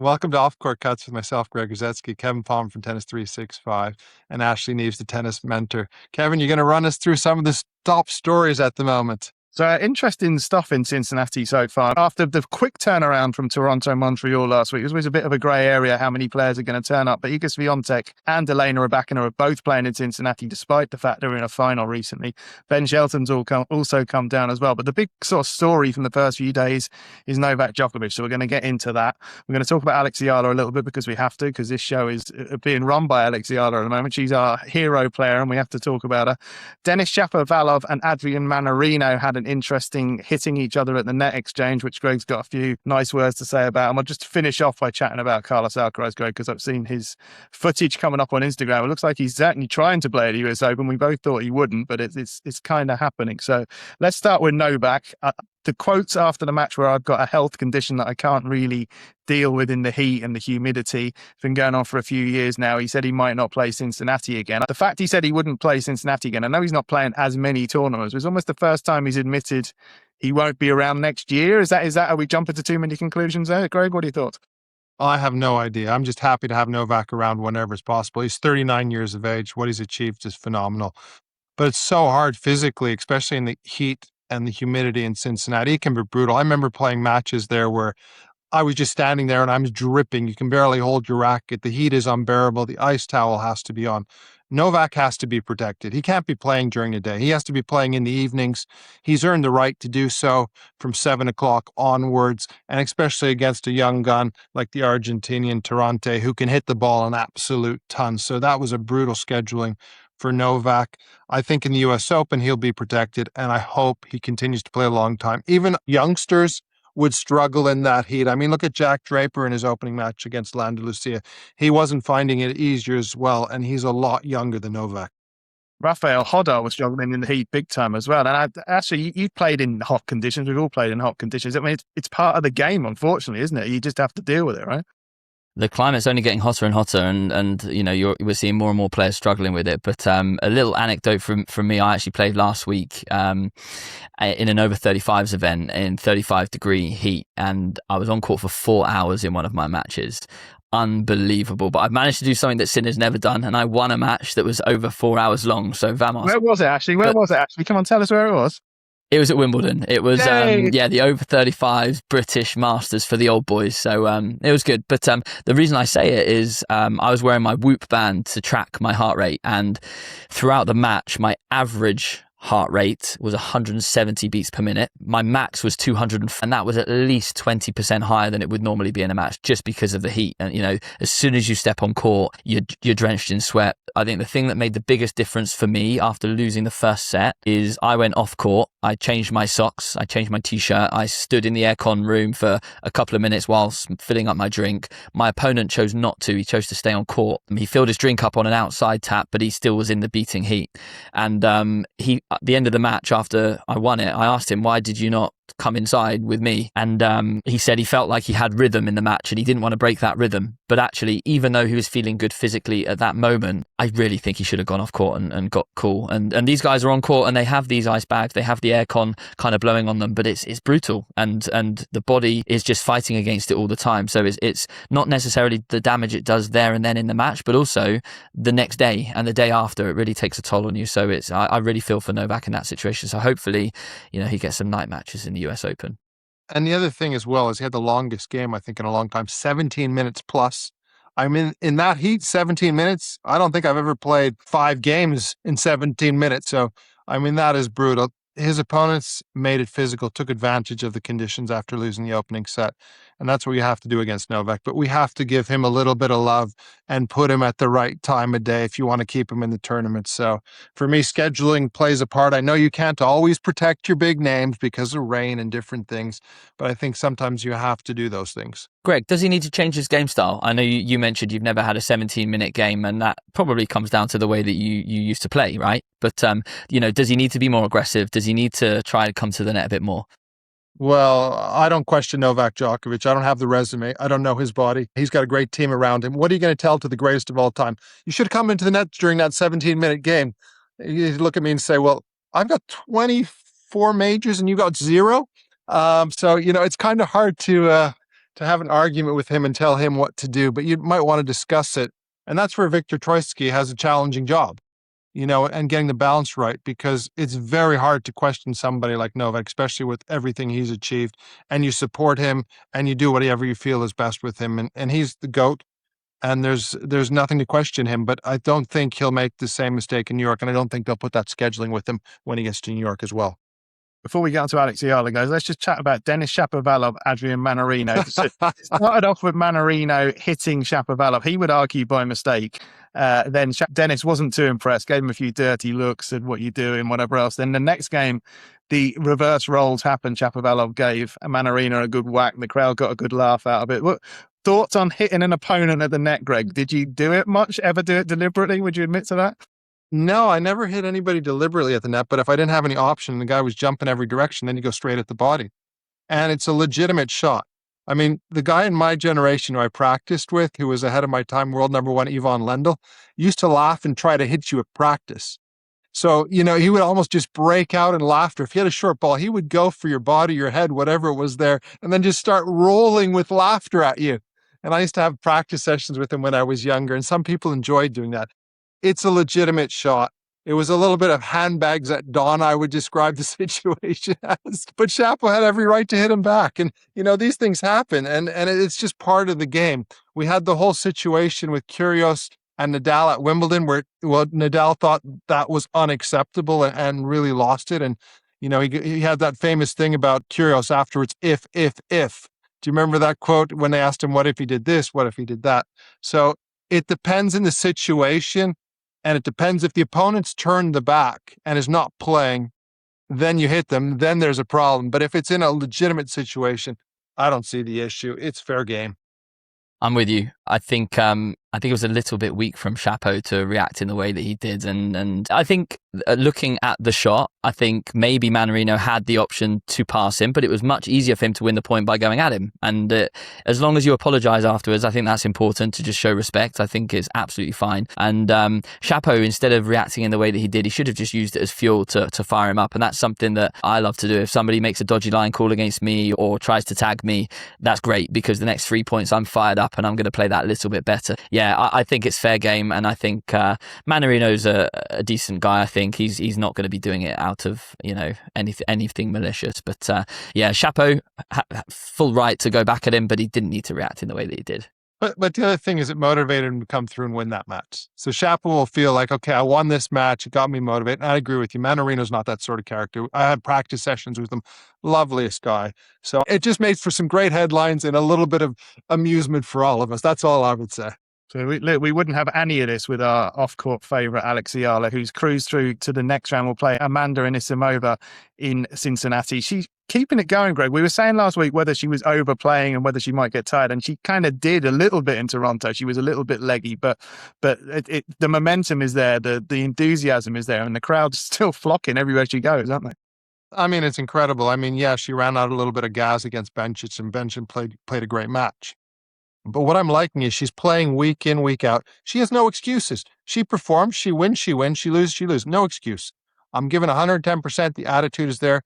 Welcome to Off Court Cuts with myself, Greg Rusedski, Kevin Palmer from Tennis 365, and Ashley Neaves, the tennis mentor. Kevin, you're going to run us through some of the top stories at the moment. So interesting stuff in Cincinnati so far. After the quick turnaround from Toronto and Montreal last week, it was a bit of a grey area how many players are going to turn up. But Iga Swiatek and Elena Rybakina are both playing in Cincinnati, despite the fact they were in a final recently. Ben Shelton's also come down as well. But the big sort of story from the first few days is Novak Djokovic. So we're going to get into that. We're going to talk about Alex Eala a little bit because we have to, because this show is being run by Alex Eala at the moment. She's our hero player and we have to talk about her. Denis Shapovalov and Adrian Manarino had an interesting hitting each other at the net exchange, which Greg's got a few nice words to say about. And I'll just finish off by chatting about Carlos Alcaraz, Greg, because I've seen his footage coming up on Instagram. It looks like he's certainly trying to play at the US Open. We both thought he wouldn't, but it's kind of happening. So let's start with Novak. The quotes after the match where I've got a health condition that I can't really deal with in the heat and the humidity. It's been going on for a few years now. He said he might not play Cincinnati again. The fact he said he wouldn't play Cincinnati again, I know he's not playing as many tournaments. It was almost the first time he's admitted he won't be around next year. Is that are we jumping to too many conclusions there? Greg, what are your thoughts? I have no idea. I'm just happy to have Novak around whenever it's possible. He's 39 years of age. What he's achieved is phenomenal. But it's so hard physically, especially in the heat and the humidity in Cincinnati. It can be brutal. I remember playing matches there where I was just standing there and I'm dripping. You can barely hold your racket. The heat is unbearable. The ice towel has to be on. Novak has to be protected. He can't be playing during the day. He has to be playing in the evenings. He's earned the right to do so from 7 o'clock onwards, and especially against a young gun like the Argentinian Tarante, who can hit the ball an absolute ton. So that was a brutal scheduling for Novak. I think in the US Open, he'll be protected, and I hope he continues to play a long time. Even youngsters would struggle in that heat. I mean, look at Jack Draper in his opening match against Landa Lucia. He wasn't finding it easier as well, and he's a lot younger than Novak. Rafael Hodar was struggling in the heat big time as well. And actually, you played in hot conditions. We've all played in hot conditions. I mean, it's part of the game, unfortunately, isn't it? You just have to deal with it, right? The climate's only getting hotter and hotter, and you know we're seeing more and more players struggling with it. But a little anecdote from me: I actually played last week in an over 35s event in 35-degree heat, and I was on court for 4 hours in one of my matches. Unbelievable! But I've managed to do something that Sinner's never done, and I won a match that was over 4 hours long. So vamos! Where was it actually? Come on, tell us where it was. It was at Wimbledon. It was, the over 35s British Masters for the old boys. So it was good. But the reason I say it is I was wearing my Whoop band to track my heart rate. And throughout the match, my average heart rate was 170 beats per minute. My max was 200, and that was at least 20% higher than it would normally be in a match, just because of the heat. And you know, as soon as you step on court, you're drenched in sweat. I think the thing that made the biggest difference for me after losing the first set is I went off court, I changed my socks, I changed my t-shirt, I stood in the aircon room for a couple of minutes whilst filling up my drink. My opponent chose not to. He chose to stay on court. He filled his drink up on an outside tap, but he still was in the beating heat. And at the end of the match, after I won it, I asked him, why did you not come inside with me? And he said he felt like he had rhythm in the match and he didn't want to break that rhythm. But actually, even though he was feeling good physically at that moment, I really think he should have gone off court and got cool. And these guys are on court and they have these ice bags, they have the aircon kind of blowing on them, but it's brutal, and the body is just fighting against it all the time. So it's not necessarily the damage it does there and then in the match, but also the next day and the day after. It really takes a toll on you. So I really feel for Novak in that situation. So hopefully, he gets some night matches in the US Open. And the other thing as well is he had the longest game, I think, in a long time, 17 minutes plus. I mean, in that heat, 17 minutes, I don't think I've ever played 5 games in 17 minutes. So, I mean, that is brutal. His opponents made it physical, took advantage of the conditions after losing the opening set. And that's what you have to do against Novak. But we have to give him a little bit of love and put him at the right time of day if you want to keep him in the tournament. So for me, scheduling plays a part. I know you can't always protect your big names because of rain and different things, but I think sometimes you have to do those things. Greg, does he need to change his game style? I know you mentioned you've never had a 17-minute game, and that probably comes down to the way that you used to play, right? But, does he need to be more aggressive? Does he need to try to come to the net a bit more? Well, I don't question Novak Djokovic. I don't have the resume. I don't know his body. He's got a great team around him. What are you going to tell to the greatest of all time? You should come into the net during that 17-minute game. You look at me and say, well, I've got 24 majors and you got 0. So, it's kind of hard to to have an argument with him and tell him what to do, but you might want to discuss it. And that's where Viktor Troicki has a challenging job, and getting the balance right, because it's very hard to question somebody like Novak, especially with everything he's achieved, and you support him and you do whatever you feel is best with him. And he's the GOAT, and there's nothing to question him, but I don't think he'll make the same mistake in New York, and I don't think they'll put that scheduling with him when he gets to New York as well. Before we get on to Alex Eala, guys, let's just chat about Denis Shapovalov, Adrian Mannarino. It started off with Mannarino hitting Shapovalov. He would argue by mistake. Then Denis wasn't too impressed, gave him a few dirty looks, said, what you doing, whatever else. Then the next game, the reverse roles happened. Shapovalov gave Mannarino a good whack. The crowd got a good laugh out of it. What thoughts on hitting an opponent at the net, Greg? Did you do it much? Ever do it deliberately? Would you admit to that? No, I never hit anybody deliberately at the net, but if I didn't have any option and the guy was jumping every direction, then you go straight at the body. And it's a legitimate shot. I mean, the guy in my generation who I practiced with, who was ahead of my time, world number one, Ivan Lendl, used to laugh and try to hit you at practice. So, he would almost just break out in laughter. If he had a short ball, he would go for your body, your head, whatever was there, and then just start rolling with laughter at you. And I used to have practice sessions with him when I was younger, and some people enjoyed doing that. It's a legitimate shot. It was a little bit of handbags at dawn, I would describe the situation as. But Shapo had every right to hit him back. And, these things happen, and it's just part of the game. We had the whole situation with Kyrgios and Nadal at Wimbledon where, Nadal thought that was unacceptable and really lost it. And, he had that famous thing about Kyrgios afterwards, if. Do you remember that quote when they asked him, what if he did this? What if he did that? So it depends in the situation. And it depends if the opponent's turned the back and is not playing, then you hit them, then there's a problem. But if it's in a legitimate situation, I don't see the issue. It's fair game. I'm with you. I think it was a little bit weak from Shapo to react in the way that he did. And I think looking at the shot, I think maybe Mannarino had the option to pass him, but it was much easier for him to win the point by going at him. And as long as you apologise afterwards, I think that's important to just show respect. I think it's absolutely fine. And Shapo, instead of reacting in the way that he did, he should have just used it as fuel to fire him up. And that's something that I love to do. If somebody makes a dodgy line call against me or tries to tag me, that's great, because the next 3 points I'm fired up and I'm going to play that a little bit better. Yeah, I think it's fair game, and I think Mannarino's a decent guy. I think he's not going to be doing it out of anything malicious. But Shapo full right to go back at him, but he didn't need to react in the way that he did. But the other thing is it motivated him to come through and win that match. So Shapo will feel like, okay, I won this match. It got me motivated. And I agree with you. Mannarino's not that sort of character. I had practice sessions with him. Loveliest guy. So it just made for some great headlines and a little bit of amusement for all of us. That's all I would say. So we wouldn't have any of this with our off-court favourite, Alex Eala, who's cruised through to the next round. We'll play Amanda Anisimova in Cincinnati. She's keeping it going, Greg. We were saying last week whether she was overplaying and whether she might get tired, and she kind of did a little bit in Toronto. She was a little bit leggy, but the momentum is there, the enthusiasm is there, and the crowd's still flocking everywhere she goes, aren't they? I mean, it's incredible. I mean, yeah, she ran out a little bit of gas against Bencic, and Bencic played a great match. But what I'm liking is she's playing week in, week out. She has no excuses. She performs, she wins, she loses, she loses. No excuse. I'm giving 110%. The attitude is there.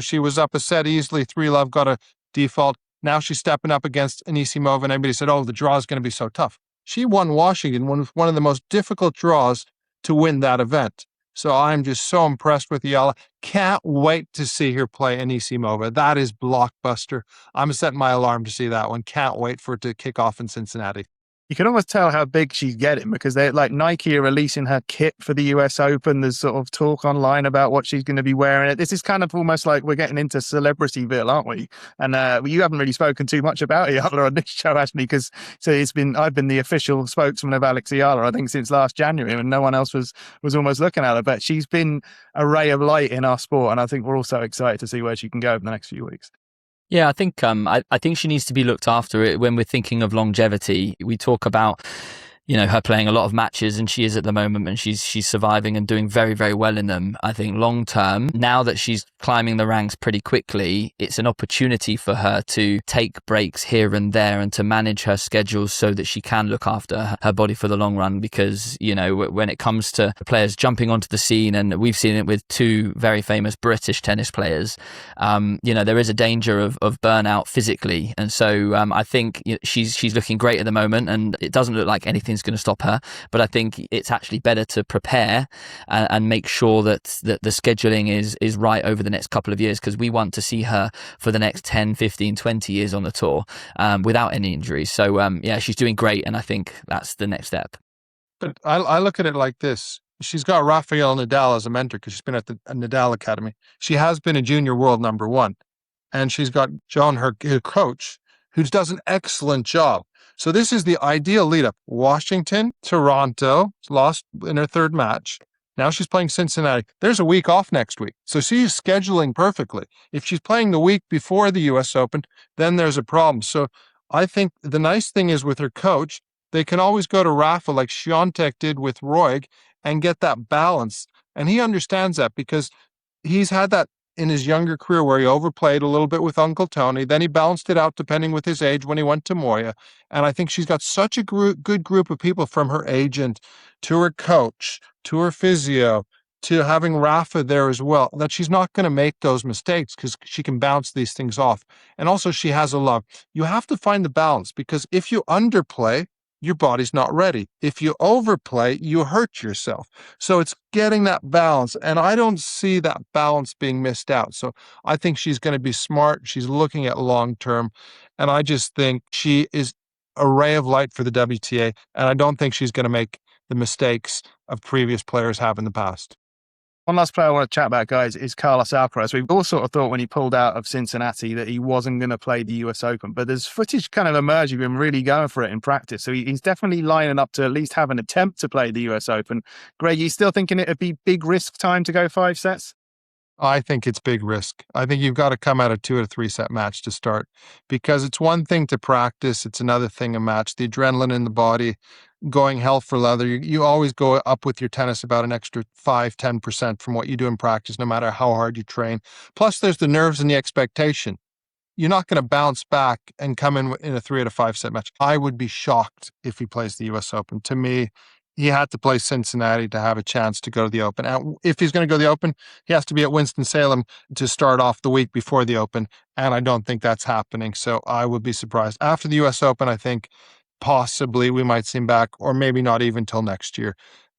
She was up a set easily, 3-love, got a default. Now she's stepping up against Anisimova, and everybody said, oh, the draw is going to be so tough. She won Washington, one of the most difficult draws to win that event. So I'm just so impressed with Eala. Can't wait to see her play Anisimova. That is blockbuster. I'm setting my alarm to see that one. Can't wait for it to kick off in Cincinnati. You can almost tell how big she's getting, because they're like Nike are releasing her kit for the US Open. There's sort of talk online about what she's going to be wearing. This is kind of almost like we're getting into Celebrityville, aren't we? And you haven't really spoken too much about Eala on this show, actually, because I've been the official spokesman of Alex Eala, I think, since last January, and no one else was almost looking at her. But she's been a ray of light in our sport, and I think we're all so excited to see where she can go over the next few weeks. Yeah, I think I think she needs to be looked after. When we're thinking of longevity, we talk about her playing a lot of matches, and she is at the moment, and she's surviving and doing very, very well in them. I think long term, now that she's climbing the ranks pretty quickly, it's an opportunity for her to take breaks here and there and to manage her schedules so that she can look after her body for the long run. Because, when it comes to players jumping onto the scene, and we've seen it with two very famous British tennis players, there is a danger of burnout physically. And so I think she's looking great at the moment, and it doesn't look like anything's going to stop her. But I think it's actually better to prepare and make sure that the scheduling is right over the next couple of years, because we want to see her for the next 10, 15, 20 years on the tour without any injuries. So she's doing great, and I think that's the next step. But I look at it like this. She's got Rafael Nadal as a mentor because she's been at the Nadal Academy. She has been a junior world #1. And she's got John, her coach, who does an excellent job. So this is the ideal lead-up. Washington, Toronto, lost in her third match. Now she's playing Cincinnati. There's a week off next week. So she's scheduling perfectly. If she's playing the week before the U.S. Open, then there's a problem. So I think the nice thing is with her coach, they can always go to Rafa like Świątek did with Roig and get that balance. And he understands that because he's had that in his younger career where he overplayed a little bit with Uncle Tony. Then he balanced it out depending with his age when he went to Moya. And I think she's got such a good group of people, from her agent to her coach, to her physio, to having Rafa there as well, that she's not going to make those mistakes because she can bounce these things off. And also she has a love. You have to find the balance, because if you underplay, your body's not ready. If you overplay, you hurt yourself. So it's getting that balance. And I don't see that balance being missed out. So I think she's going to be smart. She's looking at long term. And I just think she is a ray of light for the WTA. And I don't think she's going to make the mistakes of previous players have in the past. One last player I want to chat about, guys, is Carlos Alcaraz. We've all sort of thought when he pulled out of Cincinnati that he wasn't going to play the US Open, but there's footage kind of emerging of him really going for it in practice. So he's definitely lining up to at least have an attempt to play the US Open. Greg, you still thinking it'd be big risk time to go 5 sets? I think it's big risk. I think you've got to come out a 2 or 3 set match to start, because it's one thing to practice. It's another thing a match. The adrenaline in the body, going hell for leather. You always go up with your tennis about an extra 5-10% from what you do in practice, no matter how hard you train. Plus, there's the nerves and the expectation. You're not going to bounce back and come in a 3 out of 5 set match. I would be shocked if he plays the US Open. To me, he had to play Cincinnati to have a chance to go to the Open. And if he's going to go to the Open, he has to be at Winston-Salem to start off the week before the Open. And I don't think that's happening. So I would be surprised. After the US Open, I think possibly we might see him back, or maybe not even till next year.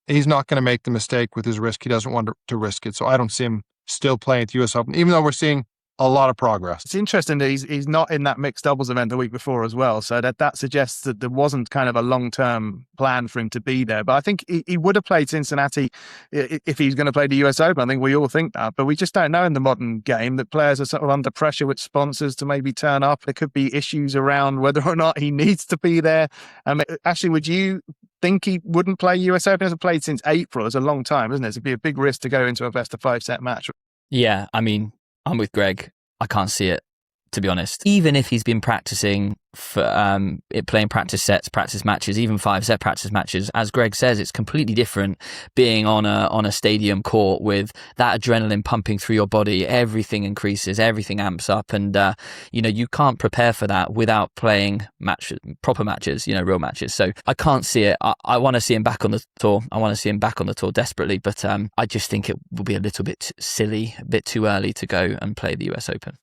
He's not going to make the mistake with his risk. He doesn't want to risk it. So I don't see him still playing at the US Open, even though we're seeing a lot of progress. It's interesting that he's not in that mixed doubles event the week before as well. So that suggests that there wasn't kind of a long-term plan for him to be there. But I think he would have played Cincinnati if he's going to play the US Open. I think we all think that. But we just don't know in the modern game that players are sort of under pressure with sponsors to maybe turn up. There could be issues around whether or not he needs to be there. Ashley, would you think he wouldn't play US Open? He hasn't played since April. It's a long time, isn't it? It'd be a big risk to go into a best of 5 set match. Yeah, I mean, I'm with Greg. I can't see it, to be honest. Even if he's been practicing for playing practice sets, practice matches, even 5 set practice matches, as Greg says, it's completely different being on a stadium court with that adrenaline pumping through your body. Everything increases, everything amps up, and you can't prepare for that without playing proper matches, real matches. So I can't see it. I want to see him back on the tour. I want to see him back on the tour desperately, but I just think it will be a little bit silly, a bit too early to go and play the US Open.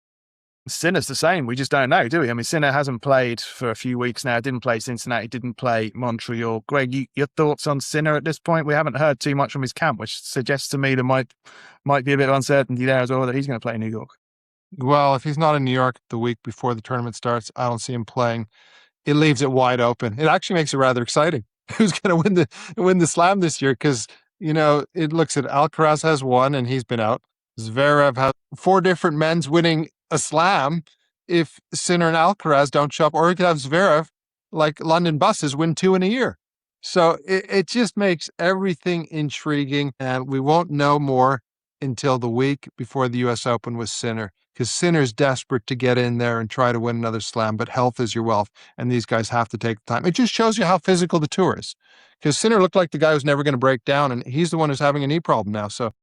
Sinner's the same. We just don't know, do we? I mean, Sinner hasn't played for a few weeks now. Didn't play Cincinnati, didn't play Montreal. Greg, your thoughts on Sinner at this point? We haven't heard too much from his camp, which suggests to me there might be a bit of uncertainty there as well that he's going to play New York. Well, if he's not in New York the week before the tournament starts, I don't see him playing. It leaves it wide open. It actually makes it rather exciting. Who's going to win the Slam this year? Because, it looks at Alcaraz has 1 and he's been out. Zverev has 4 different men's winning a Slam if Sinner and Alcaraz don't show up, or you could have Zverev, like London buses, win 2 in a year. So it just makes everything intriguing, and we won't know more until the week before the US Open with Sinner, because Sinner's desperate to get in there and try to win another slam, but health is your wealth, and these guys have to take the time. It just shows you how physical the tour is, because Sinner looked like the guy who's never going to break down, and he's the one who's having a knee problem now. So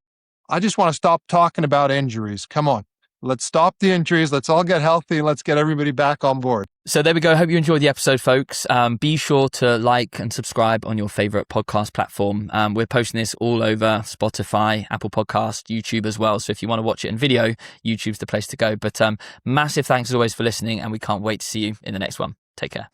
I just want to stop talking about injuries. Come on. Let's stop the injuries. Let's all get healthy. Let's get everybody back on board. So there we go. Hope you enjoyed the episode, folks. Be sure to like and subscribe on your favorite podcast platform. We're posting this all over Spotify, Apple Podcasts, YouTube as well. So if you want to watch it in video, YouTube's the place to go. But massive thanks as always for listening, and we can't wait to see you in the next one. Take care.